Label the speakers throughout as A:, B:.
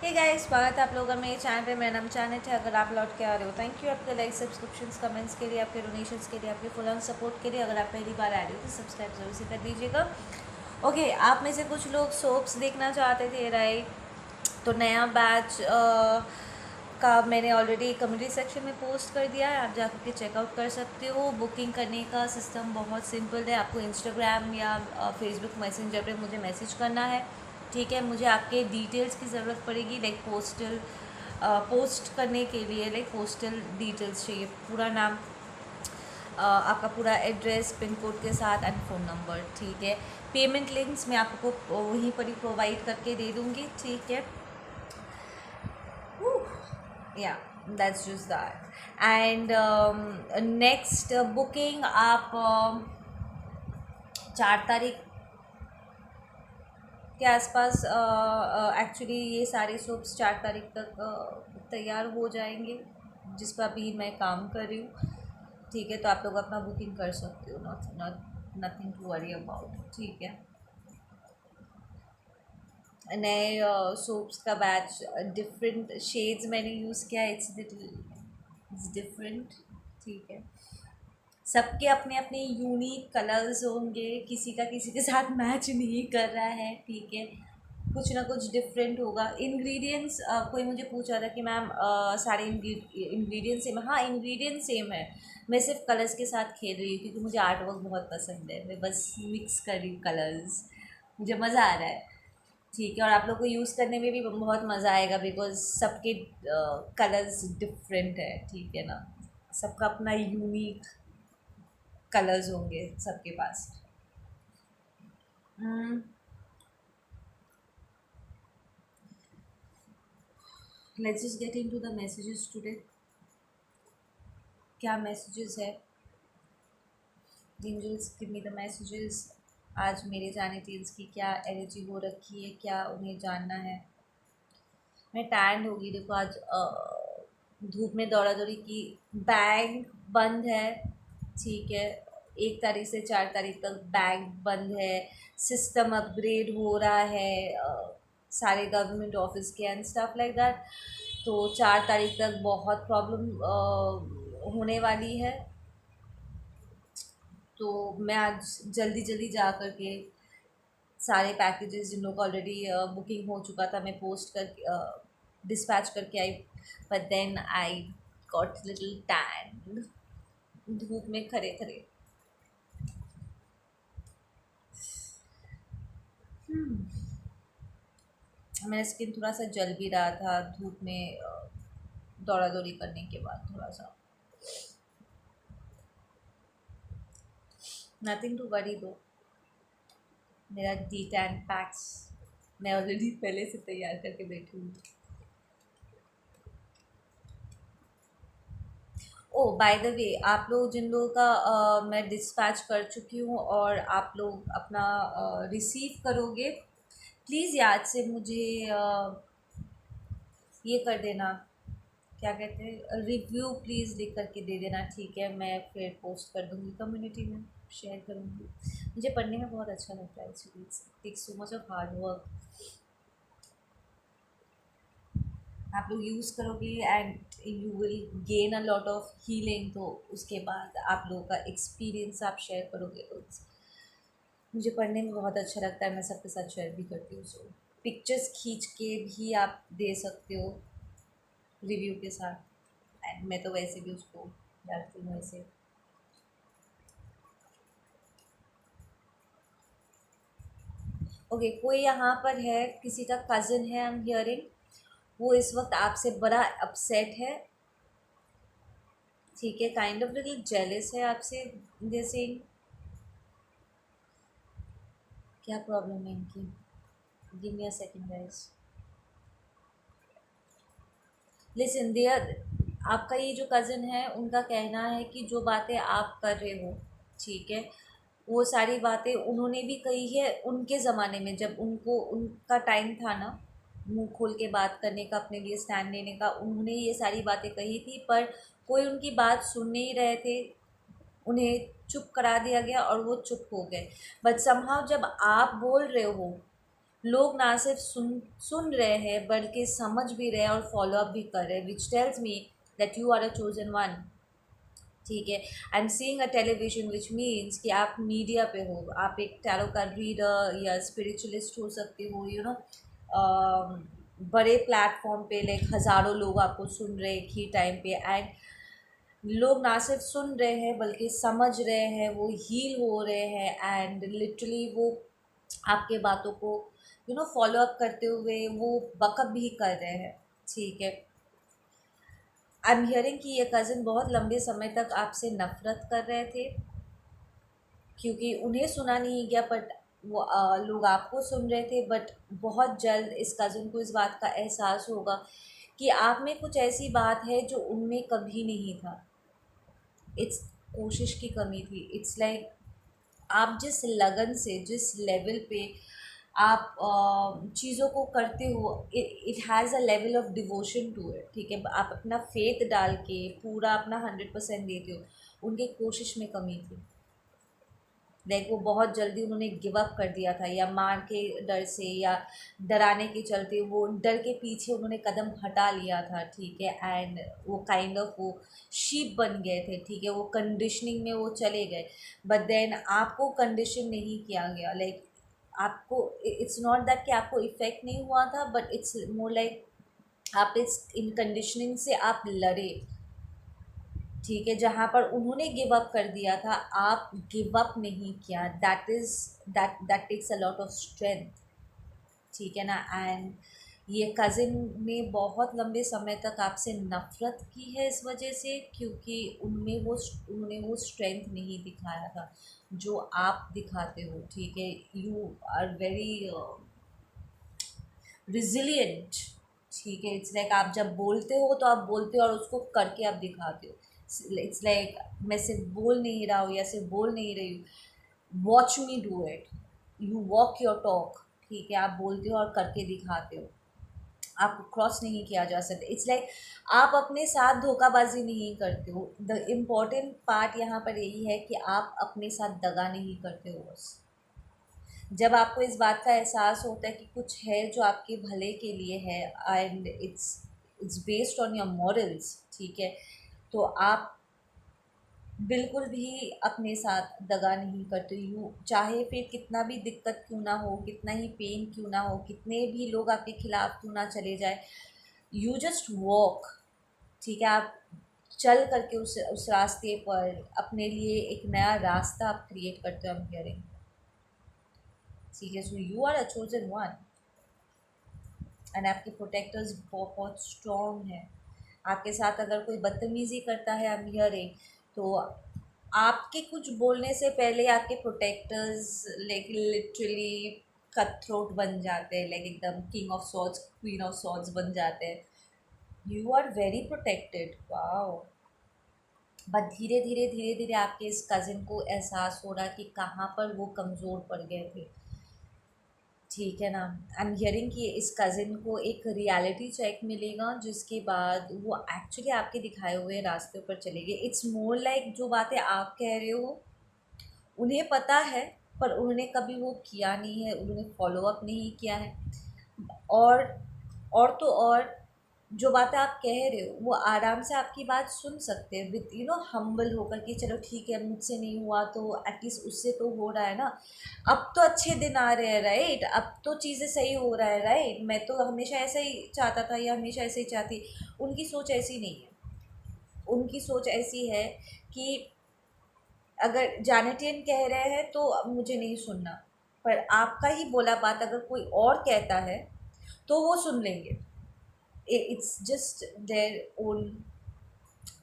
A: Hey guys, स्वागत है आप लोगों का मेरे चैनल पे। मेरा नाम चानट है। अगर आप लौट के आ रहे हो, थैंक यू आपके लाइक, सब्सक्रिप्शंस, कमेंट्स के लिए, आपके डोनेशंस के लिए, आपके फुल ऑन सपोर्ट के लिए। अगर आप पहली बार आ रहे हो तो सब्सक्राइब जरूर से कर दीजिएगा। ओके, आप में से कुछ लोग सोप्स देखना चाहते थे, राइट? तो नया बैच का मैंने ऑलरेडी कम्युनिटी सेक्शन में पोस्ट कर दिया है, आप जाकर के चेकआउट कर सकते हो। बुकिंग करने का सिस्टम बहुत सिंपल है। आपको इंस्टाग्राम या फेसबुक मैसेंजर पे मुझे मैसेज करना है, ठीक है? मुझे आपके डिटेल्स की ज़रूरत पड़ेगी, लाइक पोस्ट करने के लिए, लाइक पोस्टल डिटेल्स चाहिए, पूरा नाम, आपका पूरा एड्रेस, पिन कोड के साथ एंड फ़ोन नंबर, ठीक है? पेमेंट लिंक्स मैं आपको वहीं पर ही प्रोवाइड करके दे दूँगी, ठीक है? या that's just that. And next booking आप 4 तारीख के आसपास, एक्चुअली ये सारे सोप्स 4 तारीख तक तैयार हो जाएंगे, जिस पर अभी मैं काम कर रही हूँ, ठीक है? तो आप लोग अपना बुकिंग कर सकते हो, not not nothing to worry about, ठीक है? नए सोप्स का बैच, डिफरेंट शेड्स मैंने यूज़ किया, इट्स डिफरेंट, ठीक है? सबके अपने अपने यूनिक कलर्स होंगे, किसी का किसी के साथ मैच नहीं कर रहा है, ठीक है? कुछ ना कुछ डिफरेंट होगा। इंग्रेडिएंट्स, कोई मुझे पूछ रहा था कि मैम सारे इंग्रेडिएंट्स सेम है। हाँ, इंग्रेडिएंट सेम है, मैं सिर्फ कलर्स के साथ खेल रही हूँ क्योंकि मुझे आर्ट वर्क बहुत पसंद है। मैं बस मिक्स कर रही हूँ कलर्स, मुझे मज़ा आ रहा है, ठीक है? और आप लोग को यूज़ करने में भी बहुत मज़ा आएगा, बिकॉज सबके कलर्स डिफरेंट है, ठीक है ना? सबका अपना यूनिक कलर्स होंगे सबके पास। Let's just get into the messages today. क्या मैसेजेस है? Angels give me the messages. आज मेरे जाने टील्स की क्या एनर्जी हो रखी है, क्या उन्हें जानना है? मैं टैंड होगी, देखो आज धूप में दौड़ा दौड़ी की। बैंक बंद है, ठीक है? 1 तारीख से 4 तारीख तक बैंक बंद है। सिस्टम अपग्रेड हो रहा है, सारे गवर्नमेंट ऑफिस के एंड स्टफ लाइक दैट। तो 4 तारीख तक बहुत प्रॉब्लम होने वाली है। तो मैं आज जल्दी जल्दी जा कर के सारे पैकेजेस जिन लोगों का ऑलरेडी बुकिंग हो चुका था, मैं पोस्ट करके डिस्पैच करके आई। But then I got little tan, धूप में खड़े खड़े। मेरा स्किन थोड़ा सा जल भी रहा था धूप में दौड़ा दौड़ी करने के बाद, थोड़ा सा। नथिंग टू वरी दो, मेरा डी टैन पैक्स मैं ऑलरेडी पहले से तैयार करके बैठी हूँ। ओ बाय द वे, आप लोग जिन लोगों का मैं डिस्पैच कर चुकी हूँ और आप लोग अपना रिसीव करोगे, प्लीज़ याद से मुझे ये कर देना, क्या कहते हैं, रिव्यू प्लीज़ लिख करके दे देना, ठीक है? मैं फिर पोस्ट कर दूँगी, कम्युनिटी में शेयर करूँगी। मुझे पढ़ने में बहुत अच्छा लगता है actually, takes so much of hard work. आप लोग यूज़ करोगे and you will gain a lot of healing, तो उसके बाद आप लोगों का एक्सपीरियंस आप शेयर करोगे, तो मुझे पढ़ने में बहुत अच्छा लगता है। मैं सबके साथ शेयर भी करती हूँ। सो पिक्चर्स खींच के भी आप दे सकते हो रिव्यू के साथ, एंड मैं तो वैसे भी उसको डालती हूँ ऐसे। ओके, कोई यहाँ पर है, किसी का कज़न है, आई एम हियरिंग, वो इस वक्त आपसे बड़ा अपसेट है, ठीक है? काइंड ऑफ लिटिल जेलस है आपसे, जैसे। क्या प्रॉब्लम है इनकी? Give me a second guys. Listen there, आपका ये जो कज़न है, उनका कहना है कि जो बातें आप कर रहे हो, ठीक है, वो सारी बातें उन्होंने भी कही है उनके ज़माने में, जब उनको उनका टाइम था ना मुंह खोल के बात करने का, अपने लिए स्टैंड लेने का। उन्होंने ये सारी बातें कही थी, पर कोई उनकी बात सुन नहीं रहे थे, उन्हें चुप करा दिया गया और वो चुप हो गए। बट समहाउ जब आप बोल रहे हो, लोग ना सिर्फ सुन रहे हैं बल्कि समझ भी रहे हैं और फॉलो अप भी कर रहे हैं, which tells me that you are a chosen one. ठीक है, I am seeing a television which means कि आप मीडिया पे हो, आप एक टैरो का रीडर या स्पिरिचुअलिस्ट हो सकते हो, यू नो। बड़े प्लेटफॉर्म पे लाइक हज़ारों लोग आपको सुन रहे हैं एक ही टाइम पे, एंड लोग ना सिर्फ सुन रहे हैं बल्कि समझ रहे हैं, वो हील हो रहे हैं, एंड लिटरली वो आपके बातों को फॉलो अप करते हुए वो बकअप भी कर रहे हैं। ठीक है, आई एम हियरिंग कि ये कज़िन बहुत लंबे समय तक आपसे नफ़रत कर रहे थे क्योंकि उन्हें सुना नहीं गया, बट वो लोग आपको सुन रहे थे। बट बहुत जल्द इस कज़िन को इस बात का एहसास होगा कि आप में कुछ ऐसी बात है जो उनमें कभी नहीं था। इट्स कोशिश की कमी थी। इट्स लाइक आप जिस लगन से, जिस लेवल पे आप चीज़ों को करते हो, it has a level of devotion to it. ठीक है, आप अपना फेथ डाल के पूरा अपना 100% देते हो। उनकी कोशिश में कमी थी। लाइक वो बहुत जल्दी उन्होंने गिव अप कर दिया था, या मार के डर से या डराने के चलते वो डर के पीछे उन्होंने कदम हटा लिया था। ठीक है, एंड वो काइंड ऑफ वो शीप बन गए थे। ठीक है, वो कंडीशनिंग में वो चले गए, बट देन आपको कंडीशन नहीं किया गया। लाइक आपको, इट्स नॉट दैट कि आपको इफ़ेक्ट नहीं हुआ था, बट इट्स मोर लाइक आप इस इन कंडीशनिंग से आप लड़े। ठीक है, जहाँ पर उन्होंने गिव अप कर दिया था, आप गिव अप नहीं किया। That takes a lot of strength. ठीक है ना, एंड ये कज़िन ने बहुत लंबे समय तक आपसे नफ़रत की है इस वजह से, क्योंकि उन्होंने वो स्ट्रेंथ नहीं दिखाया था जो आप दिखाते हो। ठीक है, यू आर वेरी रिजिलियंट। ठीक है, इट्स लाइक आप जब बोलते हो तो आप बोलते हो और उसको करके आप दिखाते हो। इट्स लाइक मैं सिर्फ बोल नहीं रहा हूँ या सिर्फ बोल नहीं रही हूँ, watch me do it, you walk your talk. ठीक है, आप बोलते हो और करके दिखाते हो, आपको क्रॉस नहीं किया जा सकता। इट्स लाइक आप अपने साथ धोखाबाजी नहीं करते हो। द इम्पॉर्टेंट पार्ट यहाँ पर यही है कि आप अपने साथ दगा नहीं करते हो। बस जब आपको इस बात का एहसास होता है कि कुछ है जो आपके भले के लिए है, and it's based on your morals. ठीक है, तो आप बिल्कुल भी अपने साथ दगा नहीं करते। यू चाहे फिर कितना भी दिक्कत क्यों ना हो, कितना ही पेन क्यों ना हो, कितने भी लोग आपके खिलाफ क्यों ना चले जाए, यू जस्ट वॉक। ठीक है, आप चल करके उस रास्ते पर अपने लिए एक नया रास्ता आप क्रिएट करते हो। हम हियरिंग, ठीक है, so you are a chosen one, and आपके प्रोटेक्टर्स बहुत स्ट्रॉन्ग हैं। आपके साथ अगर कोई बदतमीज़ी करता है, आई एम हियरिंग, तो आपके कुछ बोलने से पहले आपके protectors like literally cut throat बन जाते हैं, लाइक एकदम king of swords, queen of swords बन जाते हैं। You are very protected, wow. But धीरे धीरे धीरे धीरे आपके इस कज़िन को एहसास हो रहा कि कहाँ पर वो कमज़ोर पड़ गए थे। ठीक है ना, आई एम हियरिंग कि इस कज़िन को एक रियलिटी चेक मिलेगा जिसके बाद वो एक्चुअली आपके दिखाए हुए रास्ते पर चलेंगे। इट्स मोर लाइक जो बातें आप कह रहे हो उन्हें पता है, पर उन्होंने कभी वो किया नहीं है, उन्होंने फॉलो अप नहीं किया है। और तो और जो बातें आप कह रहे हो वो आराम से आपकी बात सुन सकते हैं विद हम्बल होकर कि चलो ठीक है, मुझसे नहीं हुआ तो एटलीस्ट उससे तो हो रहा है ना। अब तो अच्छे दिन आ रहे हैं, राइट, अब तो चीज़ें सही हो रहा है, राइट, मैं तो हमेशा ऐसा ही चाहता था या हमेशा ऐसे ही चाहती। उनकी सोच ऐसी नहीं है। उनकी सोच ऐसी है कि अगर जानेटियन कह रहे हैं तो अब मुझे नहीं सुनना, पर आपका ही बोला बात अगर कोई और कहता है तो वो सुन लेंगे। It's just their own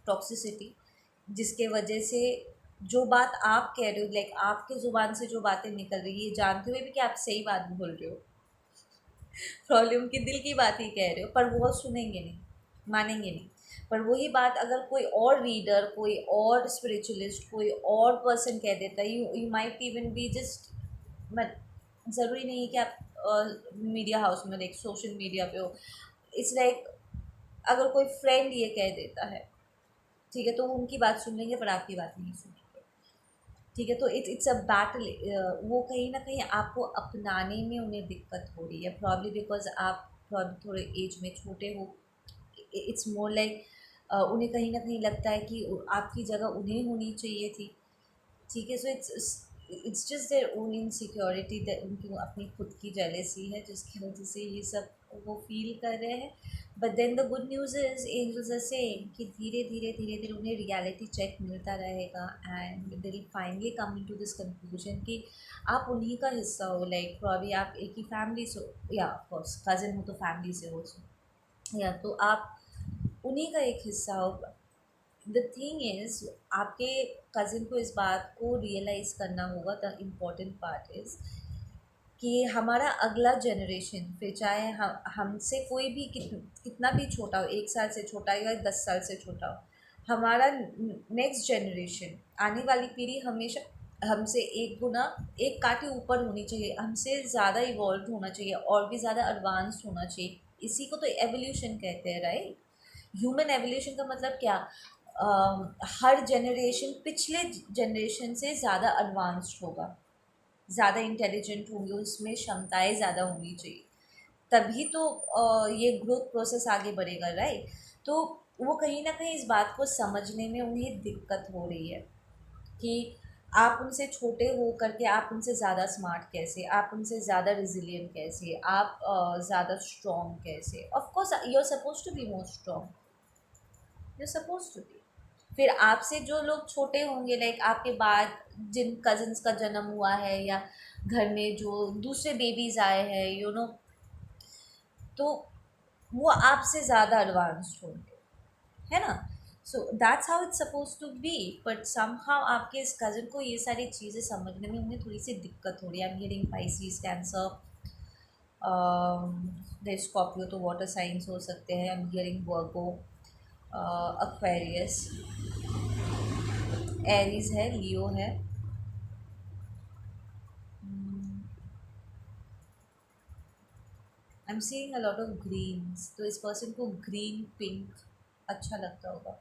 A: toxicity, जिसके वजह से जो बात आप कह रहे हो, लाइक आपके ज़ुबान से जो बातें निकल रही है जानते हुए भी कि आप सही बात बोल रहे हो, प्रॉब्लम की दिल की बात ही कह रहे हो, पर वो सुनेंगे नहीं, मानेंगे नहीं। पर वही बात अगर कोई और रीडर, कोई और स्पिरिचुअलिस्ट, कोई और पर्सन कह देता है, you might even be just, मत ज़रूरी नहीं है कि आप मीडिया हाउस में, लाइक सोशल मीडिया पे हो। इट्स लाइक अगर कोई फ्रेंड ये कह देता है, ठीक है, तो वो उनकी बात सुन लेंगे पर आपकी बात नहीं सुनेंगे। ठीक है। तो इट्स अ बैटल। वो कहीं ना कहीं आपको अपनाने में उन्हें दिक्कत हो रही है, प्रॉब्ली बिकॉज आप थोड़े एज में छोटे हो। इट्स मोर लाइक उन्हें कहीं ना कहीं लगता है कि आपकी जगह उन्हें होनी चाहिए थी। ठीक है। So it's just their own insecurity, उनकी वो अपनी खुद की जेलेसी है जिसकी वजह से ये सब वो फील कर रहे हैं। But then the good news is angels are saying कि धीरे धीरे धीरे धीरे उन्हें रियलिटी चेक मिलता रहेगा and they will finally come into this conclusion कि आप उन्हीं का हिस्सा हो। लाइक प्रॉब्ली आप एक ही फैमिली से हो, या ऑफकोर्स कज़न हो तो फैमिली से हो, या तो आप उन्हीं का एक हिस्सा हो। द थिंग इज़ आपके कज़िन को इस बात को रियलाइज़ करना होगा। द इम्पॉर्टेंट पार्ट इज़ कि हमारा अगला जनरेशन, फिर चाहे हमसे कोई भी कितना भी छोटा हो, 1 साल से छोटा हो या 10 साल से छोटा हो, हमारा नेक्स्ट जनरेशन, आने वाली पीढ़ी हमेशा हमसे एक गुना, एक काटे ऊपर होनी चाहिए, हमसे ज़्यादा इवॉल्व होना चाहिए और भी ज़्यादा एडवांस होना चाहिए। इसी को तो एवोल्यूशन कहते हैं, राइट। ह्यूमन एवोल्यूशन का मतलब क्या? हर जनरेशन पिछले जनरेशन से ज़्यादा एडवांस्ड होगा, ज़्यादा इंटेलिजेंट होंगे, उसमें क्षमताएं ज़्यादा होनी चाहिए, तभी तो ये ग्रोथ प्रोसेस आगे बढ़ेगा, राइट। तो वो कहीं ना कहीं इस बात को समझने में उन्हें दिक्कत हो रही है कि आप उनसे छोटे हो करके आप उनसे ज़्यादा स्मार्ट कैसे, आप उनसे ज़्यादा रिजिलियंट कैसे, आप ज़्यादा स्ट्रॉन्ग कैसे। Of course you are suppose to be more strong, you suppose to be. फिर आपसे जो लोग छोटे होंगे, लाइक आपके बाद जिन कज़न्स का जन्म हुआ है या घर में जो दूसरे बेबीज़ आए हैं, तो वो आपसे ज़्यादा एडवांस्ड होंगे, है ना। So that's how it's suppose to be. But somehow आपके इस कज़न को ये सारी चीज़ें समझने में उन्हें थोड़ी सी दिक्कत हो रही है। I am hearing Pisces, cancer, the Scorpio तो वाटर साइंस हो सकते हैं। आई am hearing Virgo, Aquarius, Aries है, लियो है। I am seeing a lot of greens, तो इस पर्सन को ग्रीन पिंक अच्छा लगता होगा,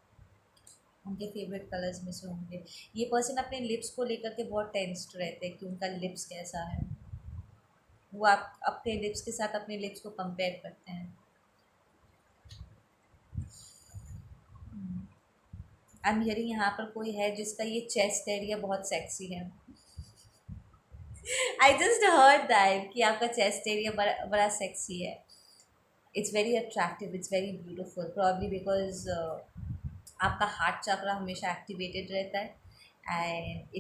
A: उनके फेवरेट कलर्स में से होंगे। ये पर्सन अपने लिप्स को लेकर के बहुत टेंस्ड रहते हैं कि उनका लिप्स कैसा है। वो आप अपने लिप्स के साथ अपने लिप्स को कंपेयर करते हैं। आई एम हियरिंग यहाँ पर कोई है जिसका ये चेस्ट एरिया बहुत सेक्सी है। आई जस्ट हर्ड दैट कि आपका चेस्ट एरिया बड़ा बड़ा सेक्सी है। It's very attractive, it's very beautiful, probably because आपका हार्ट चक्रा हमेशा एक्टिवेटेड रहता है and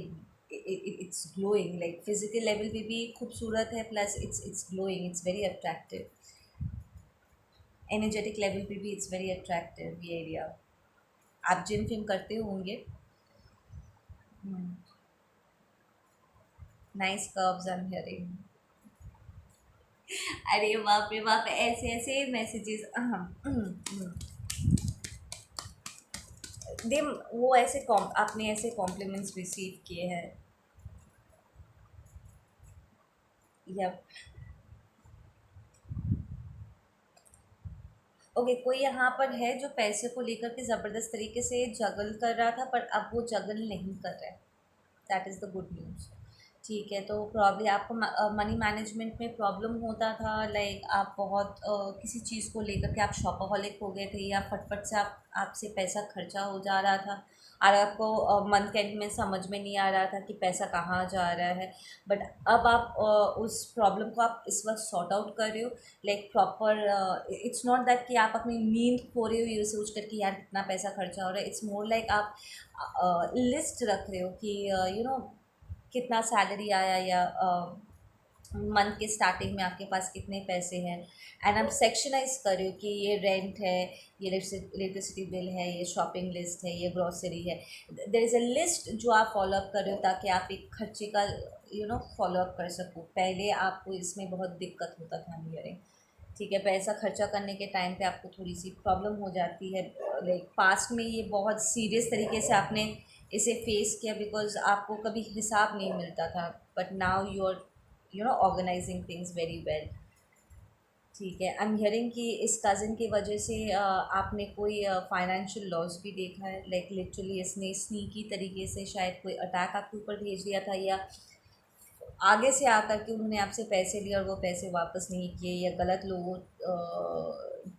A: it's glowing, like physical level पे भी खूबसूरत है, plus it's glowing, it's very attractive. Energetic level पे भी इट्स वेरी अट्रैक्टिव ये एरिया। आप जिम फिम करते होंगे। Nice curves I am hearing. अरे बाप रे बाप, ऐसे ऐसे मैसेजेस दे, वो ऐसे आपने ऐसे कॉम्प्लीमेंट्स रिसीव किए हैं। या ओके, कोई यहाँ पर है जो पैसे को लेकर के ज़बरदस्त तरीके से जगल कर रहा था, पर अब वो जगल नहीं कर रहा है। That is the good news. ठीक है। तो प्रॉब्ली आपको मनी मैनेजमेंट में प्रॉब्लम होता था, लाइक आप बहुत किसी चीज़ को लेकर के आप शॉपaholic हो गए थे, या फटफट से आपसे पैसा खर्चा हो जा रहा था और आपको मंथ एंड में समझ में नहीं आ रहा था कि पैसा कहाँ जा रहा है। बट अब आप उस प्रॉब्लम को आप इस वक्त सॉर्ट आउट कर रहे हो, like proper. It's not that कि आप अपनी नींद खो रहे हो ये सोच कर कि यार कितना पैसा खर्चा हो रहा है। इट्स मोर लाइक आप लिस्ट रख रहे हो कि कितना सैलरी आया, या मंथ के स्टार्टिंग में आपके पास कितने पैसे हैं, एंड आप सेक्शनाइज कर रहे हो कि ये रेंट है, ये इलेक्ट्रिसिटी बिल है, ये शॉपिंग लिस्ट है, ये ग्रॉसरी है। देयर इज़ अ लिस्ट जो आप फॉलोअप कर रहे हो ताकि आप एक खर्चे का फॉलोअप कर सको। पहले आपको इसमें बहुत दिक्कत होता था हियरिंग। ठीक है। पैसा खर्चा करने के टाइम पे आपको थोड़ी सी प्रॉब्लम हो जाती है, लाइक पास्ट में ये बहुत सीरियस तरीके से आपने इसे फेस किया बिकॉज आपको कभी हिसाब नहीं मिलता था, but now you are organising things very well. ठीक है। आई एम हियरिंग कि इस कज़िन की वजह से आपने कोई फाइनेंशियल लॉस भी देखा है, लाइक लिटरली इसने स्नीकी तरीके से शायद कोई अटैक आपके ऊपर भेज दिया था, या आगे से आकर के उन्होंने आपसे पैसे लिए और वो पैसे वापस नहीं किए, या गलत लोगों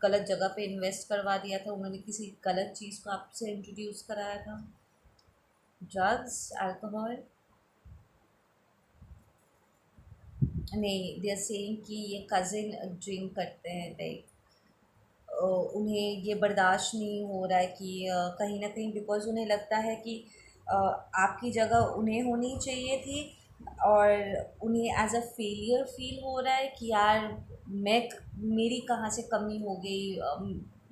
A: गलत जगह पे इन्वेस्ट करवा दिया था, उन्होंने किसी गलत चीज़ को आपसे इंट्रोड्यूस कराया था, ड्रग्स, अल्कोहल। नहीं, दे आर सेइंग कि ये कज़िन ड्रिंक करते हैं, लाइक उन्हें ये बर्दाश्त नहीं हो रहा है कि कहीं ना कहीं, बिकॉज़ उन्हें लगता है कि आपकी जगह उन्हें होनी चाहिए थी, और उन्हें एज अ फेलियर फील हो रहा है कि यार मैं मेरी कहाँ से कमी हो गई,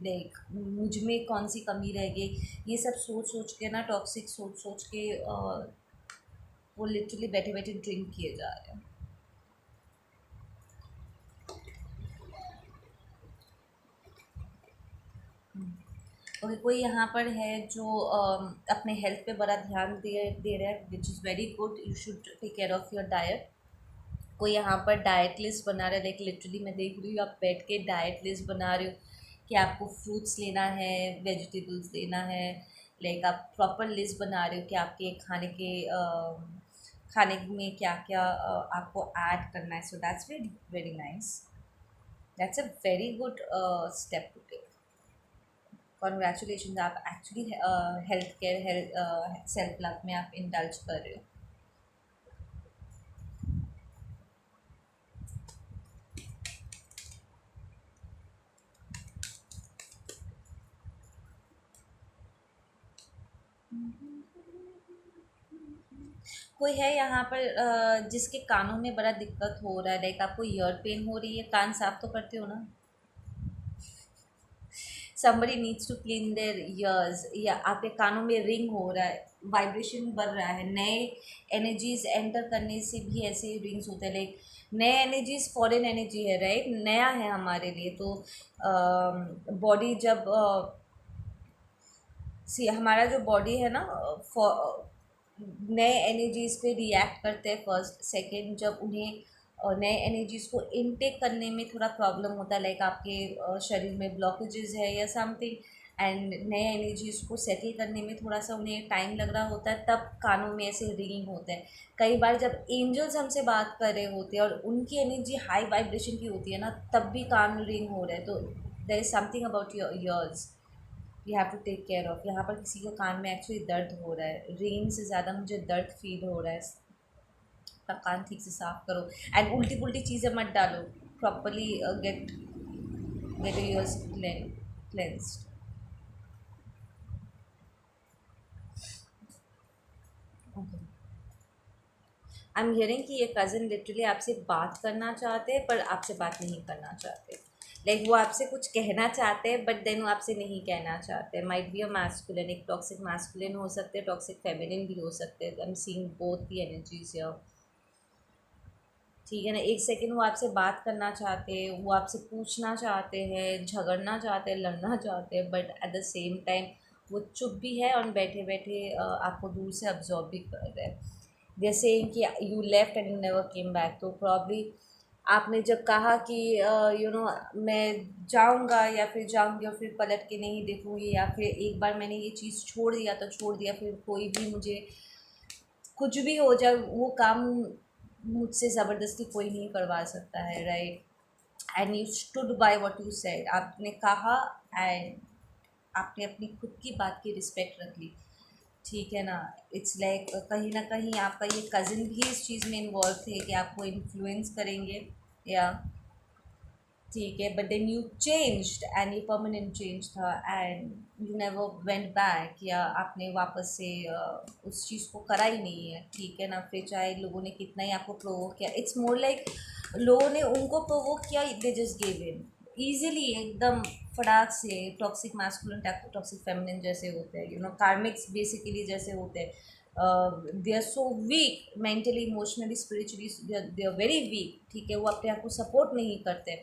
A: लाइक मुझ में कौन सी कमी रह गई, ये सब सोच सोच के ना, टॉक्सिक सोच सोच के वो लिटरली बैठे बैठे ड्रिंक किए जा रहे हैं। ओके, कोई यहाँ पर है जो अपने हेल्थ पे बड़ा ध्यान दे रहा है, which is very good, you should take care of your diet. कोई यहाँ पर डाइट लिस्ट बना रहा है, लाइक लिटरली मैं देख रही हूँ आप बैठ के डाइट लिस्ट बना रहे हो कि आपको फ्रूट्स लेना है, वेजिटेबल्स लेना है, लाइक आप प्रॉपर लिस्ट बना रहे हो कि आपके खाने में क्या क्या आपको ऐड करना है। So that's very very nice, that's a very good step to take. Congratulation, आप actually health care, health self love में आप इंडल्ज कर रहे हो। कोई है यहाँ पर जिसके कानों में बड़ा दिक्कत हो रहा है, लाइक आपको ईयर पेन हो रही है, कान साफ तो करते हो ना? somebody needs to clean their ears, या आपके कानों में रिंग हो रहा है, वाइब्रेशन बढ़ रहा है, नए एनर्जीज एंटर करने से भी ऐसे रिंग्स होते हैं, लाइक नए एनर्जीज फॉरेन एनर्जी है, राइट, नया है हमारे लिए, तो बॉडी जब सी हमारा जो बॉडी है ना, नए एनर्जीज़ पे रिएक्ट करते हैं फर्स्ट सेकंड, जब उन्हें नए एनर्जीज़ को इनटेक करने में थोड़ा प्रॉब्लम होता है, लाइक आपके शरीर में ब्लॉकेजेस है या समथिंग, एंड नए एनर्जीज़ को सेटल करने में थोड़ा सा उन्हें टाइम लग रहा होता है, तब कानों में ऐसे रिंगिंग होता है। कई बार जब एंजल्स हमसे बात कर रहे होते हैं और उनकी एनर्जी हाई वाइब्रेशन की होती है ना, तब भी कान रिंग हो रहे हैं, तो there is something about your ears, you have to take care of. यहाँ पर किसी के कान में एक्चुअली दर्द हो रहा है, रेन से ज़्यादा मुझे दर्द फील हो रहा है, अपना कान ठीक से साफ करो, एंड उल्टी पुल्टी चीज़ें मत डालो, properly get get yours cleansed. Okay, I am hearing कि ये कज़न लिटरली आपसे बात करना चाहते हैं पर आपसे बात नहीं करना चाहते, लाइक वो आपसे कुछ कहना चाहते हैं बट देन वो आपसे नहीं कहना चाहते। माइट बी अ मैस्कुलिन, एक टॉक्सिक मैस्कुलिन हो सकते हैं, टॉक्सिक फेमिनिन भी हो सकते हैं, आई am seeing both the energies here, ठीक है ना। एक सेकंड वो आपसे बात करना चाहते हैं, वो आपसे पूछना चाहते हैं, झगड़ना चाहते हैं, लड़ना चाहते हैं, but at the same time वो चुप भी है और बैठे बैठे आपको दूर से ऑब्जॉर्व भी कर रहे हैं। जैसे कि you left and you never came back, तो प्रॉब्ली आपने जब कहा कि मैं जाऊंगा या फिर जाऊंगी और फिर पलट के नहीं देखूंगी, या फिर एक बार मैंने ये चीज़ छोड़ दिया तो छोड़ दिया, फिर कोई भी मुझे कुछ भी हो जाए वो काम मुझसे ज़बरदस्ती कोई नहीं करवा सकता है, right. And you stood by what you said, आपने कहा, एंड आपने अपनी खुद की बात की रिस्पेक्ट रख ली, ठीक है ना। इट्स लाइक कहीं ना कहीं आपका ये कज़िन भी इस चीज़ में इन्वॉल्व थे कि आपको इन्फ्लुएंस करेंगे, या ठीक है, but then you changed and ये परमानेंट चेंज था, and you never went back, या आपने वापस से उस चीज़ को करा ही नहीं है, ठीक है ना। फिर चाहे लोगों ने कितना ही आपको प्रोवोक किया, इट्स मोर लाइक लोगों ने उनको प्रोवोक किया, they just give in easily, एकदम फटाक से। टॉक्सिक मैस्कुलिन टॉक्सिक फेमिनिन जैसे होते हैं, कार्मिक्स बेसिकली जैसे होते हैं, they are so weak mentally, emotionally, spiritually, they are very weak, ठीक है। वो अपने आप को सपोर्ट नहीं करते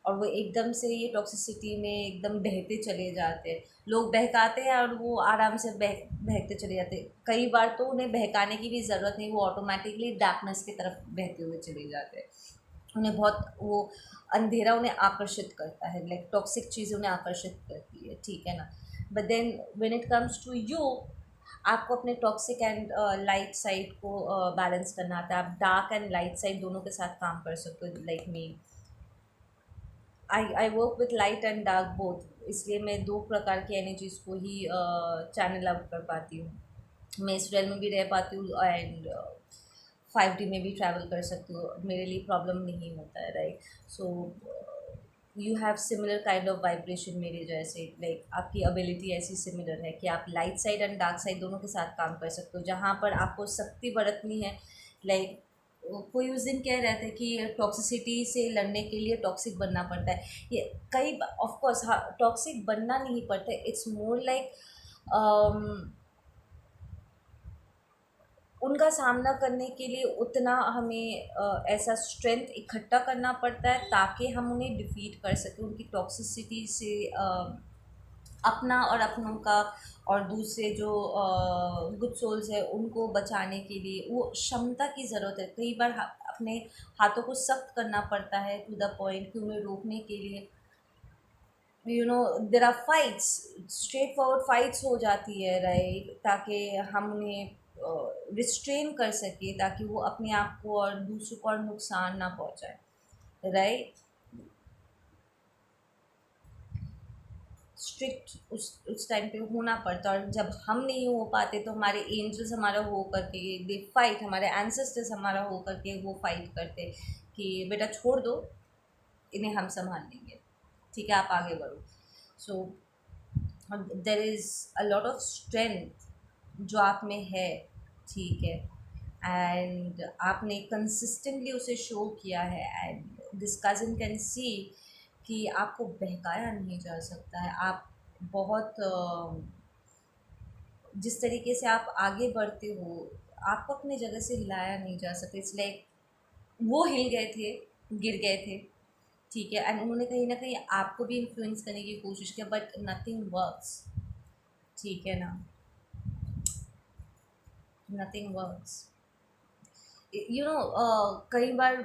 A: और वो एकदम से ये टॉक्सिसिटी में एकदम बहते चले जाते हैं। लोग बहकाते हैं और वो आराम से बहते चले जाते हैं। कई बार तो उन्हें बहकाने की भी ज़रूरत नहीं, वो ऑटोमेटिकली डार्कनेस की तरफ बहते हुए चले जाते हैं। उन्हें बहुत वो अंधेरा उन्हें आकर्षित करता है, लाइक टॉक्सिक चीज़ें उन्हें आकर्षित करती है, ठीक है ना। But then when it comes to you, आपको अपने टॉक्सिक एंड लाइट साइड को बैलेंस करना आता है। आप डार्क एंड लाइट साइड दोनों के साथ काम कर सकते हो। Like me, I work with light and dark both, इसलिए मैं दो प्रकार की एनर्जीज को ही चैनल आउट कर पाती हूँ। मैं इस रेल में भी रह पाती हूँ एंड 5D में भी ट्रैवल कर सकती हूँ, मेरे लिए प्रॉब्लम नहीं होता है, right. So you have similar kind of vibration मेरे जैसे, लाइक आपकी एबिलिटी ऐसी सिमिलर है कि आप light side and dark side दोनों के साथ काम कर सकते हो। जहाँ पर आपको सख्ती बरतनी है, लाइक कोई उस दिन कह रहे थे कि टॉक्सिसिटी से लड़ने के लिए टॉक्सिक बनना पड़ता है। ये कई ऑफ कोर्स, हाँ, टॉक्सिक बनना नहीं पड़ता, इट्स मोर लाइक उनका सामना करने के लिए उतना हमें ऐसा स्ट्रेंथ इकट्ठा करना पड़ता है ताकि हम उन्हें डिफीट कर सकें, उनकी टॉक्सिसिटी से अपना और अपनों का और दूसरे जो गुड सोल्स है उनको बचाने के लिए वो क्षमता की ज़रूरत है। कई बार अपने हाथों को सख्त करना पड़ता है टू द पॉइंट कि उन्हें रोकने के लिए, there are fights, straight forward fights हो जाती है, राइट, ताकि हम उन्हें रिस्ट्रेन कर सके, ताकि वो अपने आप को और दूसरों को और नुकसान ना पहुंचाए, राइट। स्ट्रिक्ट उस टाइम पे होना पड़ता है, और जब हम नहीं हो पाते तो हमारे एंजल्स हमारा हो करके दे फाइट, हमारे एंसेस्टर्स हमारा हो करके वो फाइट करते कि बेटा छोड़ दो, इन्हें हम संभाल लेंगे, ठीक है, आप आगे बढ़ो। So there is a lot of strength जो आप में है, ठीक है, एंड आपने कंसिस्टेंटली उसे शो किया है, and this cousin can see कि आपको बहकाया नहीं जा सकता है। आप बहुत जिस तरीके से आप आगे बढ़ते हो, आपको अपनी जगह से हिलाया नहीं जा सकता। इट्स लाइक वो हिल गए थे, गिर गए थे, ठीक है, एंड उन्होंने कहीं ना कहीं आपको भी इन्फ्लुएंस करने की कोशिश किया, बट नथिंग वर्क्स, ठीक है ना, नथिंग वर्क्स। कई बार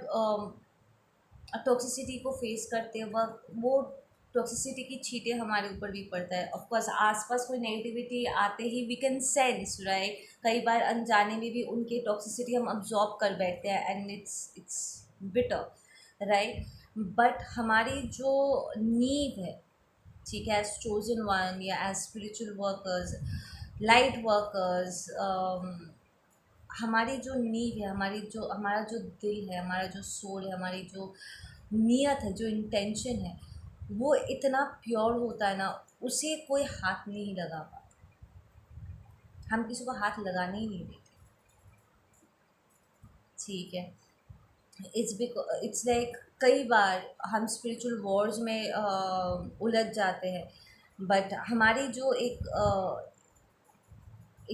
A: टॉक्सिसिटी को फेस करते वक्त वो टॉक्सिसिटी की छींटे हमारे ऊपर भी पड़ता है। ऑफ कोर्स आसपास कोई नेगेटिविटी आते ही वी कैन सेंस, राइट, कई बार अनजाने में भी उनके टॉक्सिसिटी हम अब्जॉर्ब कर बैठते हैं and it's bitter, right. But हमारी जो नीड है, ठीक है, एज चोजन वन या as spiritual workers, light workers, हमारी जो नीड है, हमारा जो दिल है, हमारा जो सोल है, हमारी जो नीयत है, जो इंटेंशन है, वो इतना प्योर होता है ना, उसे कोई हाथ नहीं लगा पाता। हम किसी को हाथ लगाने ही नहीं देते, ठीक है। इट्स लाइक कई बार हम स्पिरिचुअल वॉर्स में उलझ जाते हैं, बट हमारी जो एक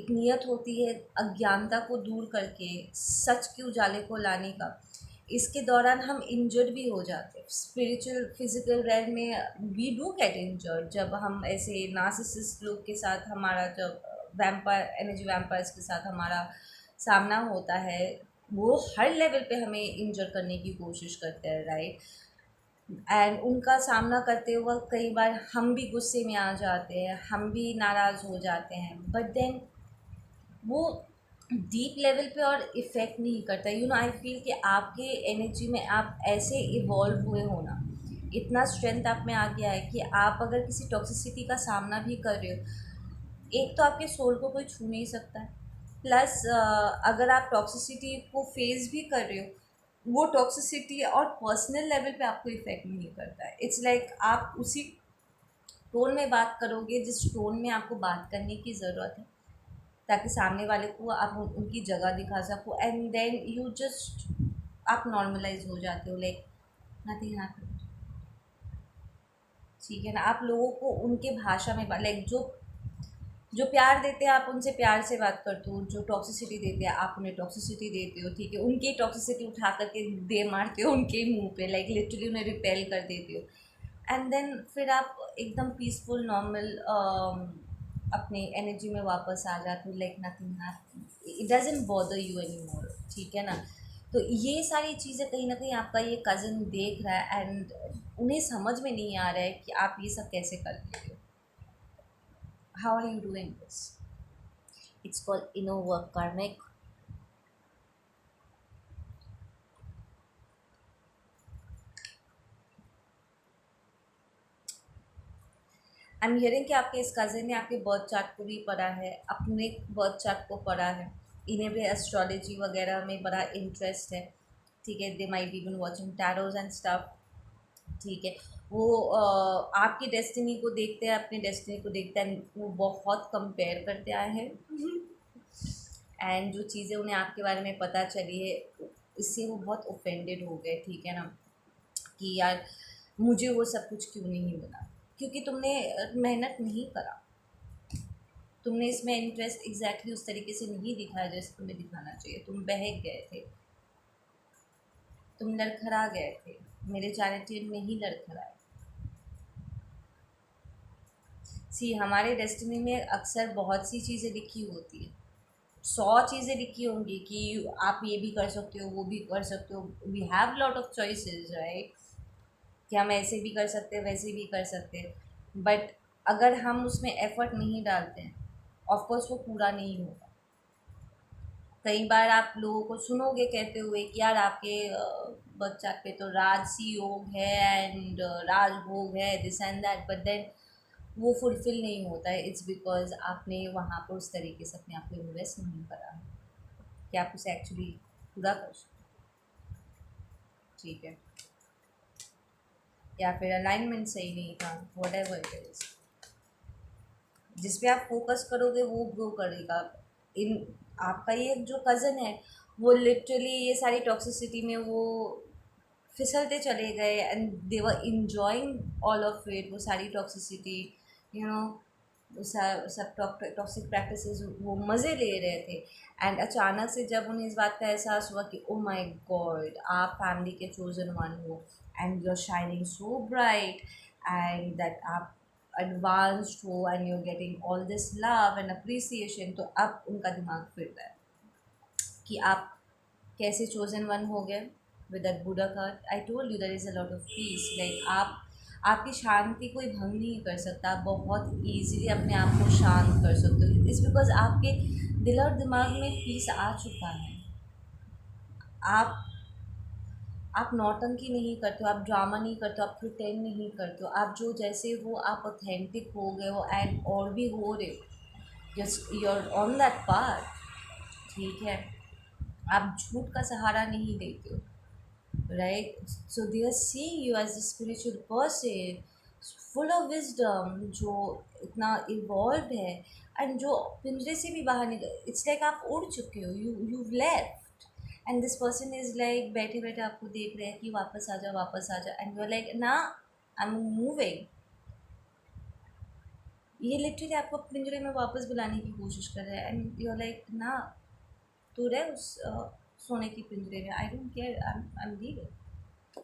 A: नियत होती है अज्ञानता को दूर करके सच के उजाले को लाने का, इसके दौरान हम इंजर्ड भी हो जाते हैं। स्पिरिचुअल फिजिकल रेल में वी डू गेट इंजर्ड जब हम ऐसे नार्सिसिस्ट लोग के साथ, हमारा जब वैम्पायर एनर्जी वैम्पायर्स के साथ हमारा सामना होता है, वो हर लेवल पे हमें इंजर करने की कोशिश करते हैं, राइट। एंड उनका सामना करते वक्त कई बार हम भी गुस्से में आ जाते हैं, हम भी नाराज़ हो जाते हैं, बट देन वो डीप लेवल पे और इफ़ेक्ट नहीं करता। आई फील कि आपके एनर्जी में आप ऐसे इवॉल्व हुए हो ना, इतना स्ट्रेंथ आप में आ गया है कि आप अगर किसी टॉक्सिसिटी का सामना भी कर रहे हो, एक तो आपके सोल को कोई छू नहीं सकता है, प्लस अगर आप टॉक्सिसिटी को फेस भी कर रहे हो, वो टॉक्सिसिटी और पर्सनल लेवल पे आपको इफ़ेक्ट नहीं करता है। इट्स लाइक आप उसी टोन में बात करोगे जिस टोन में आपको बात करने की ज़रूरत है, ताकि सामने वाले को आप उनकी जगह दिखा सको, एंड देन यू जस्ट आप नॉर्मलाइज हो जाते हो, लाइक नथिंग हैपन, ठीक है ना। आप लोगों को उनके भाषा में लाइक जो प्यार देते हैं आप उनसे प्यार से बात करते हो, जो टॉक्सिसिटी देते हैं आप उन्हें टॉक्सिसिटी देते हो, ठीक है, उनकी टॉक्सिसिटी उठा करके दे मारते हो उनके मुंह पे, लाइक लिटरली उन्हें रिपेल कर देते हो, एंड देन फिर आप एकदम पीसफुल नॉर्मल अपने एनर्जी में वापस आ जाते हो, like nothing happen, it doesn't bother you any more, ठीक है ना। तो ये सारी चीज़ें कहीं ना कहीं आपका ये कज़न देख रहा है, एंड उन्हें समझ में नहीं आ रहा है कि आप ये सब कैसे कर लेते हो. How are you doing this? It's called inner work karmic. I am hearing कि आपके इस कज़न ने आपके बर्थ चार्ट को भी पढ़ा है, अपने बर्थ चार्ट को पढ़ा है. इन्हें भी एस्ट्रोलॉजी वगैरह में बड़ा इंटरेस्ट है. ठीक है, they might even watching Taro's and stuff. ठीक है, वो आपकी डेस्टिनी को देखते हैं, अपनी डेस्टिनी को देखते हैं, वो बहुत कंपेयर करते आए हैं. एंड जो चीज़ें उन्हें आपके बारे में पता चली है, इससे वो बहुत ऑफेंडेड हो गए. ठीक है ना, कि यार मुझे वो सब कुछ क्यों नहीं मिला, क्योंकि तुमने मेहनत नहीं करा, तुमने इसमें इंटरेस्ट एग्जैक्टली उस तरीके से नहीं दिखाया जैसे तुम्हें दिखाना चाहिए. तुम बहक गए थे, तुम लड़खड़ा गए थे, मेरे चैरिटी में ही लड़खड़ाए. सी, हमारे डेस्टिनी में अक्सर बहुत सी चीज़ें लिखी होती है, 100 चीज़ें लिखी होंगी कि आप ये भी कर सकते हो, वो भी कर सकते हो. We have lot of choices, right, कि हम ऐसे भी कर सकते हैं, वैसे भी कर सकते हैं. बट अगर हम उसमें एफर्ट नहीं डालते हैं, ऑफकोर्स वो पूरा नहीं होगा. कई बार आप लोगों को सुनोगे कहते हुए कि यार आपके बच्चा पे तो राजसी योग है एंड राजभोग है, this and that, but then वो फुलफ़िल नहीं होता है. इट्स बिकॉज आपने वहाँ पर उस तरीके से अपने आप को इन्वेस्ट नहीं करा है कि आप उसे एक्चुअली पूरा कर सको. ठीक है, या फिर अलाइनमेंट सही नहीं था, वट एवर इट इज़. जिस पे आप फोकस करोगे वो ग्रो करेगा. इन आपका ये जो कज़न है, वो लिटरली ये सारी टॉक्सिसिटी में वो फिसलते चले गए, and they were enjoying all of it. वो सारी टॉक्सिसिटी, यू नो, सब टॉक्सिक प्रैक्टिसेस वो मज़े ले रहे थे. एंड अचानक से जब उन्हें इस बात का एहसास हुआ कि ओ माय गॉड, आप फैमिली के चोजन वन हो and you are shining so bright, and that आप एडवांस्ड हो and you are getting all this love and appreciation, तो अब उनका दिमाग फिर रहा है कि आप कैसे चोजन वन हो गए with that Buddha card. I told you there is a lot of peace. Like आप, आपकी शांति कोई भंग नहीं कर सकता. आप बहुत ईजीली अपने आप को शांत कर सकते हो. इट्स बिकॉज आपके दिल और दिमाग में पीस आ चुका है. आप आप नौटंकी नहीं करते हो, आप ड्रामा नहीं करते हो, आप प्रिटेंड नहीं करते हो. आप जो जैसे हो आप ऑथेंटिक हो गए हो, एंड और भी हो रहे हो. Just you are on that path. ठीक है, आप झूठ का सहारा नहीं देते हो, right. So they are seeing you as a spiritual person full of wisdom, जो इतना इवॉल्व है, एंड जो पिंजरे से भी बाहर निकल. इट्स लाइक आप उड़ चुके हो, you left, and this person is like बैठे बैठे आपको देख रहे हैं कि वापस आ जाओ, वापस आ जाओ, एंड यू आर लाइक ना, आई एम मूविंग. ये लिटरली आपको पिंजरे में वापस बुलाने की कोशिश कर रहा है, एंड यू आर लाइक ना, तू रहे उस सोने की पिंजरे में. I don't care, I am leaving.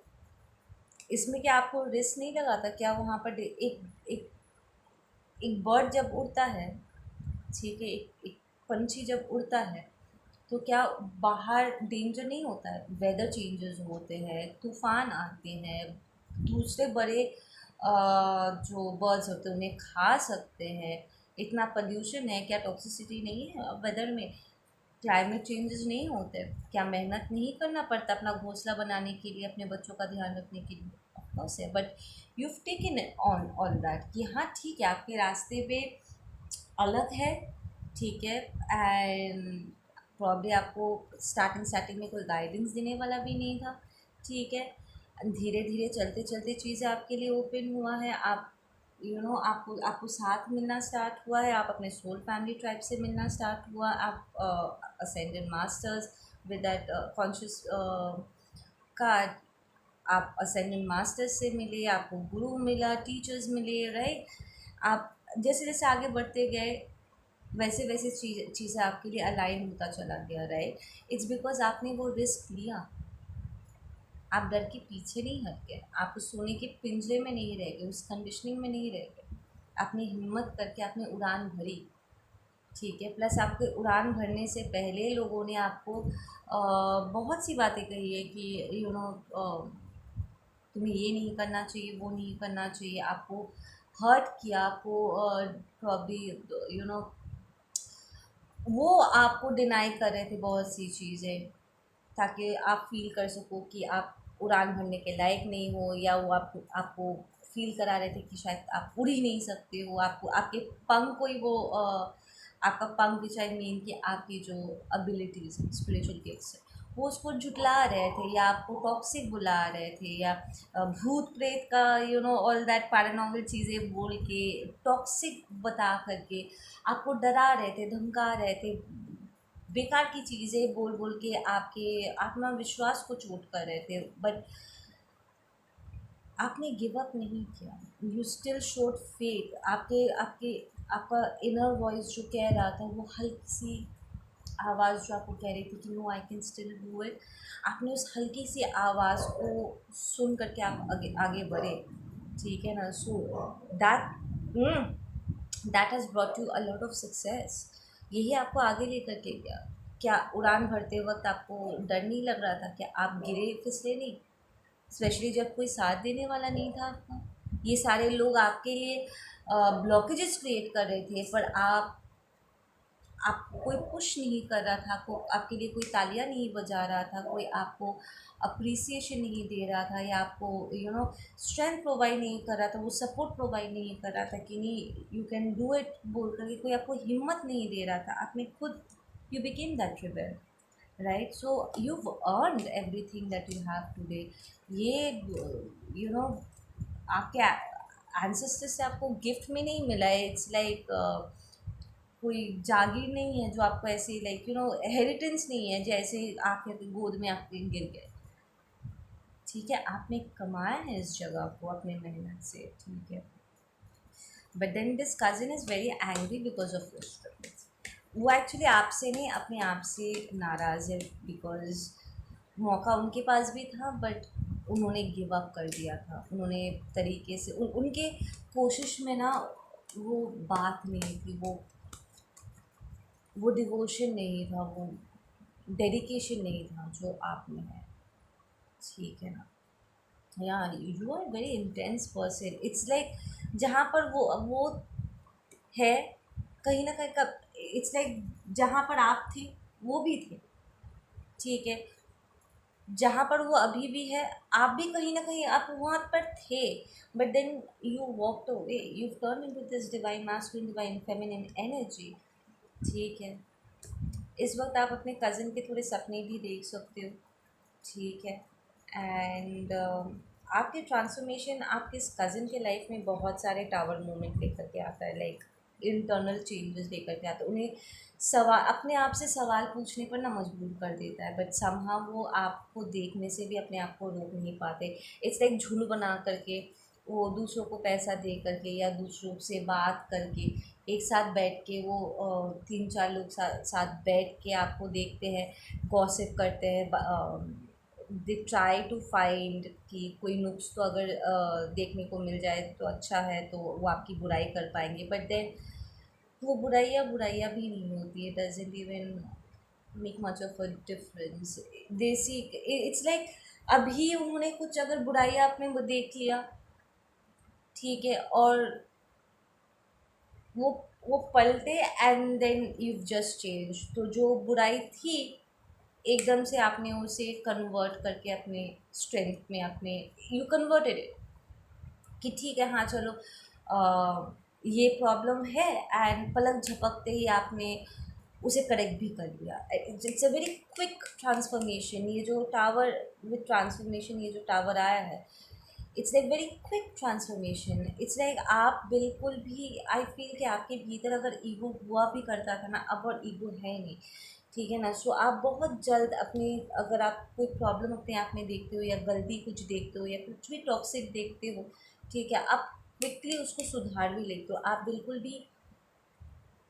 A: इसमें क्या आपको रिस्क नहीं लगा था क्या? वहाँ पर एक एक एक बर्ड जब उड़ता है, ठीक है, एक पंछी जब उड़ता है, तो क्या बाहर डेंजर नहीं होता है? वेदर चेंजेस होते हैं, तूफान आते हैं, दूसरे बड़े जो बर्ड्स होते हैं उन्हें खा सकते हैं. इतना पोल्यूशन है, क्या टॉक्सिसिटी नहीं है वेदर में? क्लाइमेट चेंजेस नहीं होते? क्या मेहनत नहीं करना पड़ता अपना घोंसला बनाने के लिए, अपने बच्चों का ध्यान रखने के लिए? ऑफकोर्स है, but you taken on all that कि हाँ ठीक है, आपके रास्ते पे अलग है. ठीक है, एंड प्रॉब्ली आपको स्टार्टिंग स्टार्टिंग में कोई गाइडेंस देने वाला भी नहीं था. ठीक है, धीरे धीरे चलते चलते चीज़ें आपके लिए ओपन हुआ है. आप आपको आपको साथ मिलना स्टार्ट हुआ है, आप अपने सोल फैमिली ट्राइब से मिलना स्टार्ट हुआ. आप ascendant masters with that conscious card, आप असेंडेंट मास्टर्स से मिले, आपको गुरु मिला, टीचर्स मिले, राइट. आप जैसे जैसे आगे बढ़ते गए वैसे वैसे चीज़ें आपके लिए अलाइन होता चला गया, राइट. इट्स बिकॉज आपने वो रिस्क लिया. आप डर के पीछे नहीं हट गए, आप उस सोने के पिंजरे में नहीं रह गए, उस कंडीशनिंग में नहीं रह गए. आपने हिम्मत करके आपने उड़ान भरी. ठीक है। प्लस आपके उड़ान भरने से पहले लोगों ने आपको बहुत सी बातें कही है कि तुम्हें ये नहीं करना चाहिए, वो नहीं करना चाहिए, आपको हर्ट किया, आपको प्रॉब्ली यू नो वो आपको डिनाई कर रहे थे बहुत सी चीज़ें, ताकि आप फील कर सको कि आप उड़ान भरने के लायक नहीं हो, या वो आपको आपको फील करा रहे थे कि शायद आप उड़ ही नहीं सकते हो, आपको आपके पंख को ही वो आपका पंख विच आई मीन कि आपकी जो एबिलिटीज़ स्पिरिचुअल गिफ्ट्स है वो उसको झुटला रहे थे, या आपको टॉक्सिक बुला रहे थे, या भूत प्रेत का ऑल दैट पैरानॉर्मल चीज़ें बोल के टॉक्सिक बता करके आपको डरा रहे थे, धमका रहे थे, बेकार की चीज़ें बोल बोल के आपके आत्मविश्वास को चोट कर रहे थे। बट आपने गिव अप नहीं किया, यू स्टिल शोड फेथ। आपके आपके आपका इनर वॉइस जो कह रहा था, वो हल्की सी आवाज़ जो आपको कह रही थी कि no I can still do it, आपने उस हल्की सी आवाज़ को सुन करके आप आगे आगे बढ़े। ठीक है ना। So that that has brought you a lot of success. यही आपको आगे लेकर के गया। क्या उड़ान भरते वक्त आपको डर नहीं लग रहा था? क्या आप गिरे फिसले नहीं? स्पेशली जब कोई साथ देने वाला नहीं था आपका। ये सारे लोग आपके लिए ब्लॉकेजेस क्रिएट कर रहे थे, पर आपको कोई पुश नहीं कर रहा था, आपको आपके लिए कोई तालियां नहीं बजा रहा था, कोई आपको अप्रिसिएशन नहीं दे रहा था, या आपको स्ट्रेंथ प्रोवाइड नहीं कर रहा था, वो सपोर्ट प्रोवाइड नहीं कर रहा था कि नहीं यू कैन डू इट बोल करके कोई आपको हिम्मत नहीं दे रहा था। आपने खुद you became that rebel, right? So you've earned everything that you have today। ये आपके एंसेस्टर्स से आपको गिफ्ट में नहीं मिला है। इट्स लाइक कोई जागीर नहीं है जो आपको ऐसे लाइक हेरिटेंस नहीं है जैसे आपके गोद में आपके गिर गए। ठीक है, आपने कमाया है इस जगह को अपने मेहनत से। ठीक है, but then this cousin is very angry because of your struggles. वो एक्चुअली आपसे नहीं, अपने आप से नाराज़ है, बिकॉज मौका उनके पास भी था, बट उन्होंने गिव अप कर दिया था। उन्होंने तरीके से उनके कोशिश में ना वो बात नहीं थी, वो डिवोशन नहीं था, वो डेडिकेशन नहीं था जो आप में है। ठीक है ना। या you are very intense person. It's like जहाँ पर वो है, कहीं ना कहीं कब इट्स लाइक जहाँ पर आप थे वो भी थे। ठीक है, जहाँ पर वो अभी भी है आप भी कहीं ना कहीं आप वहाँ पर थे, but then you walked away, you turn into this divine masculine divine feminine energy. ठीक है, इस वक्त आप अपने कज़न के थोड़े सपने भी देख सकते हो। ठीक है, एंड आपके ट्रांसफॉर्मेशन आपके इस कज़न के लाइफ में बहुत सारे टावर मोमेंट लेकर के आता है, लाइक इंटरनल चेंजेस लेकर के आता है। उन्हें सवाल अपने आप से सवाल पूछने पर ना मजबूर कर देता है, बट समहाउ वो आपको देखने से भी अपने आप को रोक नहीं पाते। इट्स लाइक झुंड बना करके वो दूसरों को पैसा दे करके या दूसरों से बात करके एक साथ बैठ के वो 3-4 लोग साथ बैठ के आपको देखते हैं, गॉसिप करते हैं, दे ट्राई टू फाइंड कि कोई नुक्स तो अगर देखने को मिल जाए तो अच्छा है, तो वो आपकी बुराई कर पाएंगे। बट देन वो बुराइयाँ बुराइयाँ भी नहीं होती है, doesn't even make much of a difference. देसी इट्स लाइक अभी उन्होंने कुछ अगर बुराइयाँ आपने वो देख लिया, ठीक है, और वो वो पलटे and then you just change. तो जो बुराई थी एकदम से आपने उसे कन्वर्ट करके अपने स्ट्रेंथ में अपने यू कन्वर्टेड इट कि ठीक है, हाँ चलो ये प्रॉब्लम है, एंड पलक झपकते ही आपने उसे करेक्ट भी कर लिया। It's a very quick transformation. ये जो टावर विथ ट्रांसफॉर्मेशन, ये जो टावर आया है, it's like very quick transformation. It's like आप बिल्कुल भी आई फील कि आपके भीतर अगर ईगो हुआ भी करता था ना, अब और ईगो है नहीं। ठीक है ना। सो आप बहुत जल्द अपने अगर आप कोई प्रॉब्लम अपने आप में देखते हो, या गलती कुछ देखते हो, या कुछ भी टॉक्सिक देखते हो, ठीक है, आप क्विकली उसको सुधार भी लेते हो। आप बिल्कुल भी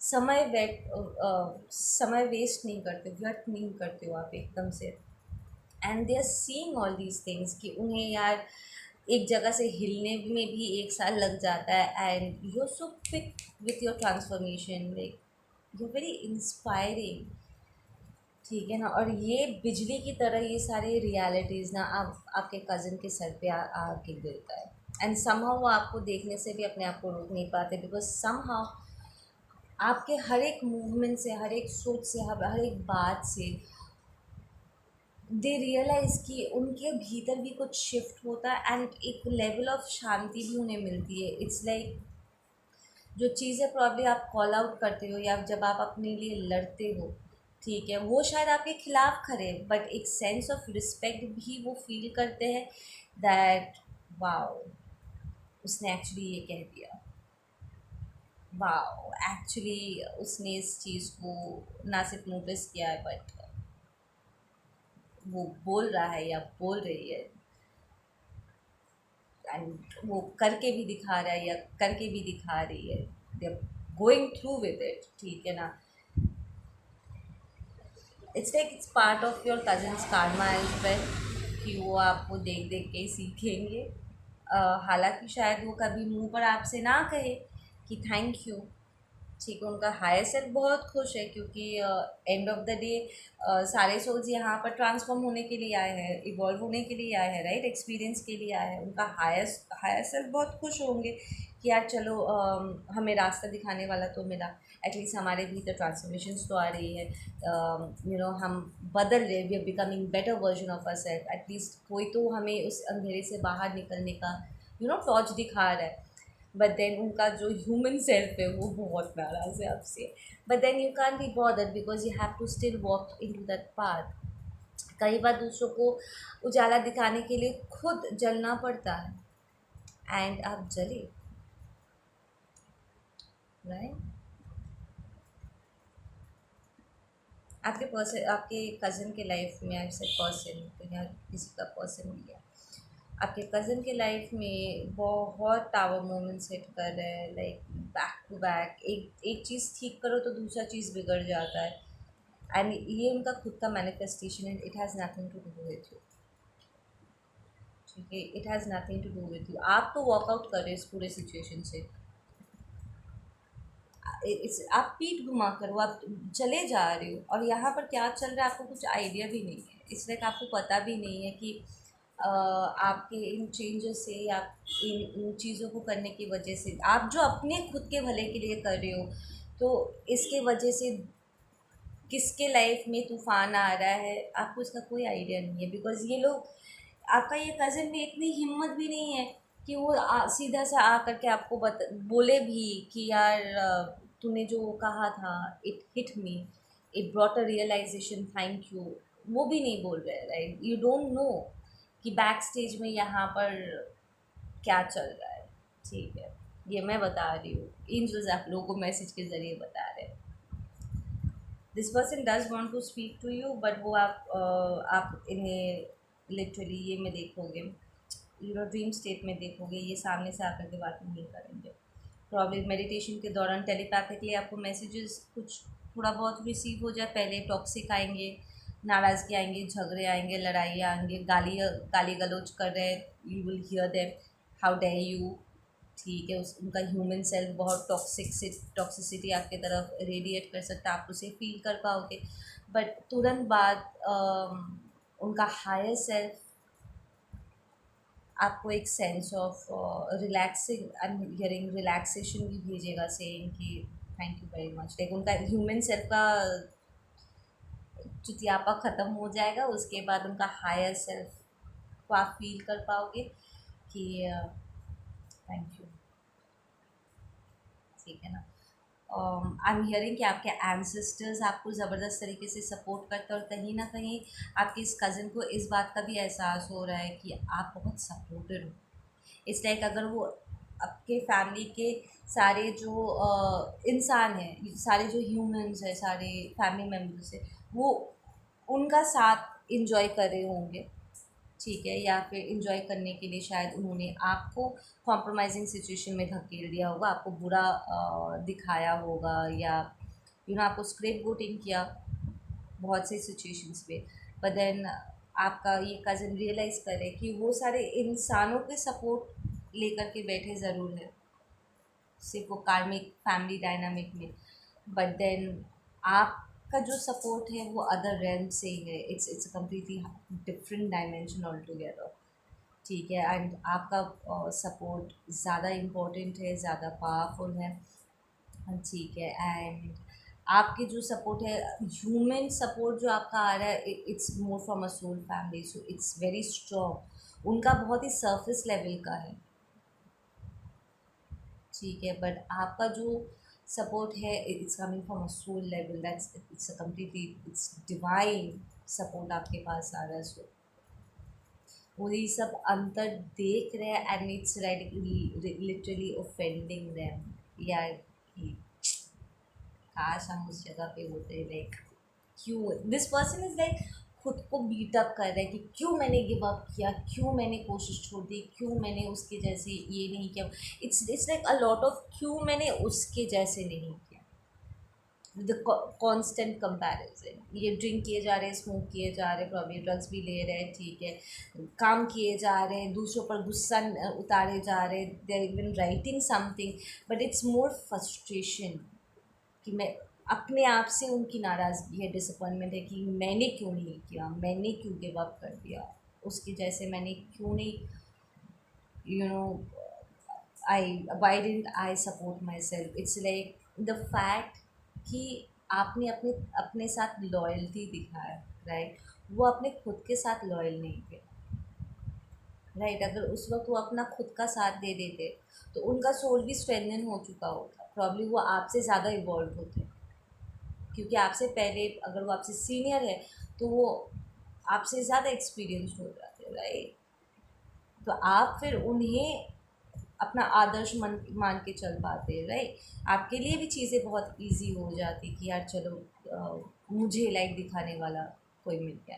A: समय वेस्ट नहीं करते, व्यर्थ नहीं करते हो आप एकदम से। And they are seeing all these things कि उन्हें यार एक जगह से हिलने में भी 1 साल लग जाता है, and you are so quick with your transformation. Like you very inspiring, ठीक है ना। और ये बिजली की तरह ये सारे रियलिटीज़ ना आप आपके कज़न के सर पे आके गिरता है। एंड समहाउ वो आपको देखने से भी अपने आप को रोक नहीं पाते, बिकॉज समहाउ आपके हर एक मूवमेंट से, हर एक सोच से, हर एक बात से दे रियलाइज़ कि उनके भीतर भी कुछ शिफ्ट होता है एंड एक लेवल ऑफ शांति भी उन्हें मिलती है। इट्स लाइक जो चीज़ें प्रॉब्ली आप कॉल आउट करते हो या जब आप अपने लिए लड़ते हो, ठीक है, वो शायद आपके खिलाफ खड़े, बट एक सेंस ऑफ रिस्पेक्ट भी वो फील करते हैं दैट वाओ, उसने एक्चुअली ये कह दिया, वाओ एक्चुअली उसने इस चीज़ को ना सिर्फ नोटिस किया है बट वो बोल रहा है या बोल रही है, एंड वो करके भी दिखा रहा है या करके भी दिखा रही है, they are going through with it, ठीक है ना। It's like it's part of your cousin's karma as well, कि वो आपको देख देख के ही सीखेंगे। हालांकि शायद वो कभी मुंह पर आपसे ना कहे कि थैंक यू, ठीक है, उनका हायर सेल्फ बहुत खुश है क्योंकि एंड ऑफ द डे सारे सोल्स यहाँ पर ट्रांसफॉर्म होने के लिए आए हैं, इवॉल्व होने के लिए आए हैं, राइट, एक्सपीरियंस के लिए आए हैं। उनका हायर सेल्फ बहुत खुश होंगे कि यार चलो हमें रास्ता दिखाने वाला तो मिला, एटलीस्ट हमारे भीतर ट्रांसफॉर्मेशंस तो आ रही है, हम बदल रहे, we are becoming better version of our self, at least कोई तो हमें उस अंधेरे से बाहर निकलने का टॉर्च दिखा रहा है। बट देन उनका जो ह्यूमन सेल्फ है वो बहुत नाराज़ है आपसे, but then you can be bothered because you have to still walk in to that path. कई बार दूसरों को उजाला दिखाने के लिए खुद जलना पड़ता है, एंड आप जले, राइट। आपके कज़न के लाइफ में, ऐसे पर्सन तो या किसी का पर्सन भी है, आपके कज़न के लाइफ में बहुत टावर मोमेंट्स हिट कर रहे हैं, लाइक बैक टू बैक, एक एक चीज़ ठीक करो तो दूसरा चीज़ बिगड़ जाता है, एंड ये उनका खुद का मैनिफेस्टेशन है, it has nothing to do with you, ठीक है, it has nothing to do with you. आप तो वॉकआउट कर रहे हो इस पूरे सिचुएशन से, आप पीठ घुमा कर वो आप चले जा रहे हो, और यहाँ पर क्या चल रहा है आपको कुछ आइडिया भी नहीं है, इसलिए कि आपको पता भी नहीं है कि आपके इन चेंजेस से या इन चीज़ों को करने की वजह से आप जो अपने खुद के भले के लिए कर रहे हो, तो इसके वजह से किसके लाइफ में तूफान आ रहा है आपको इसका कोई आइडिया नहीं है, बिकॉज ये लोग, आपका ये कज़न में इतनी हिम्मत भी नहीं है कि वो सीधा सा आ करके आपको बोले भी कि यार तूने जो कहा था it hit me, it brought a realisation, thank you, वो भी नहीं बोल रहे, राइट। यू डोंट नो कि बैक स्टेज में यहाँ पर क्या चल रहा है, ठीक है, ये मैं बता रही हूँ, एंजल्स आप लोगों को मैसेज के ज़रिए बता रहे हैं। This person does want to speak to you, but वो आप इन्हें लिटरली ये में देखोगे, ड्रीम स्टेट में देखोगे, ये सामने से आकर के बात नहीं करेंगे। प्रॉब्लम मेडिटेशन के दौरान टेलीपैथिकली आपको मैसेजेस कुछ थोड़ा बहुत रिसीव हो जाए, पहले टॉक्सिक आएंगे, नाराज़गी आएंगे, झगड़े आएंगे, लड़ाई आएंगे, गाली गलौज कर रहे हैं, you will hear them, how day you, ठीक है, उस उनका ह्यूमन सेल्फ बहुत टॉक्सिसिटी आपके तरफ रेडिएट कर सकता है, आप उसे फील कर पाओगे, बट तुरंत बाद उनका हायर सेल्फ आपको एक sense of relaxing, I am hearing relaxation भी भेजेगा, सेइंग कि thank you very much, like उनका ह्यूमन सेल्फ का चुतियापा ख़त्म हो जाएगा, उसके बाद उनका हायर सेल्फ को आप फील कर पाओगे कि थैंक यू, ठीक है ना। आई एम हियरिंग कि आपके एंसेस्टर्स आपको ज़बरदस्त तरीके से सपोर्ट करते हैं, और कहीं ना कहीं आपके इस कज़न को इस बात का भी एहसास हो रहा है कि आप बहुत सपोर्टेड हो। इट्स लाइक अगर वो आपके फैमिली के सारे जो इंसान हैं, सारे जो ह्यूमंस हैं, सारे फैमिली मेम्बर्स हैं, वो उनका साथ इंजॉय कर रहे होंगे, ठीक है, या फिर इंजॉय करने के लिए शायद उन्होंने आपको कॉम्प्रोमाइजिंग सिचुएशन में धकेल दिया होगा, आपको बुरा दिखाया होगा, या आपको स्क्रिप्ट वोटिंग किया बहुत से सिचुएशंस पे, बट देन आपका ये कज़न रियलाइज़ करे कि वो सारे इंसानों के सपोर्ट लेकर के बैठे ज़रूर है, सिर्फ वो कार्मिक फैमिली डायनामिक में, बट देन आपका जो सपोर्ट है वो अदर रेल्म से ही है, it's completely different dimension all together. ठीक है, एंड आपका सपोर्ट ज़्यादा इम्पोर्टेंट है, ज़्यादा पावरफुल है। ठीक है, एंड आपके जो सपोर्ट है, ह्यूमन सपोर्ट जो आपका आ रहा है, it's more from a soul family, so it's very strong. उनका बहुत ही सरफेस लेवल का है। ठीक है, बट आपका जो सपोर्ट है it's coming from a soul level, that's it's a completely it's divine support आपके पास आ रहा है। सो वो ये सब अंतर देख रहे हैं and it's literally offending them, यार कि काश हम उस जगह पे होते। लाइक क्यों दिस पर्सन इज लाइक खुद को बीट अप कर रहा है कि क्यों मैंने गिव अप किया, क्यों मैंने कोशिश छोड़ दी, क्यों मैंने उसके जैसे ये नहीं किया। It's like a lot of क्यों मैंने उसके जैसे नहीं किया। द कांस्टेंट कंपैरिजन, ये ड्रिंक किए जा रहे हैं, स्मोक किए जा रहे हैं, प्रॉब्ली ड्रग्स भी ले रहे हैं, ठीक है, काम किए जा रहे हैं, दूसरों पर गुस्सा उतारे जा रहे हैं, they are even writing something, but it's more frustration कि मैं अपने आप से उनकी नाराज़गी है, डिसअपॉइंटमेंट है कि मैंने क्यों नहीं किया, मैंने क्यों गिव अप कर दिया, उसके जैसे मैंने क्यों नहीं, you know, I Y didn't I support my self. It's like the fact कि आपने अपने अपने साथ लॉयल्टी दिखाया, राइट, वो अपने खुद के साथ लॉयल नहीं थे। राइट, अगर उस वक्त वो अपना खुद का साथ दे देते तो उनका सोल भी स्ट्रेंथन हो चुका होता, प्रॉब्ली वो आपसे ज़्यादा इवॉल्व होते, क्योंकि आपसे पहले अगर वो आपसे सीनियर है तो वो आपसे ज़्यादा एक्सपीरियंस हो जाते, राइट। तो आप फिर उन्हें अपना आदर्श मान के चल पाते, राइट। आपके लिए भी चीज़ें बहुत इजी हो जाती कि यार चलो मुझे लाइक दिखाने वाला कोई मिल गया।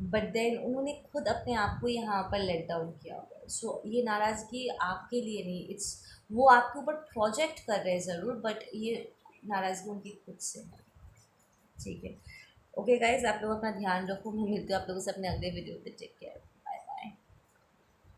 A: बट देन उन्होंने खुद अपने आप को यहाँ पर लेट डाउन किया हुआ है। सो ये नाराज़गी आपके लिए नहीं, इट्स वो आपके ऊपर प्रोजेक्ट कर रहे हैं ज़रूर, बट ये नाराज़गी उनकी खुद से है। ठीक है, ओके गाइज, आप लोग अपना ध्यान रखो, मैं मिलती हूँ आप लोगों से अपने अगले वीडियो पे। Take care.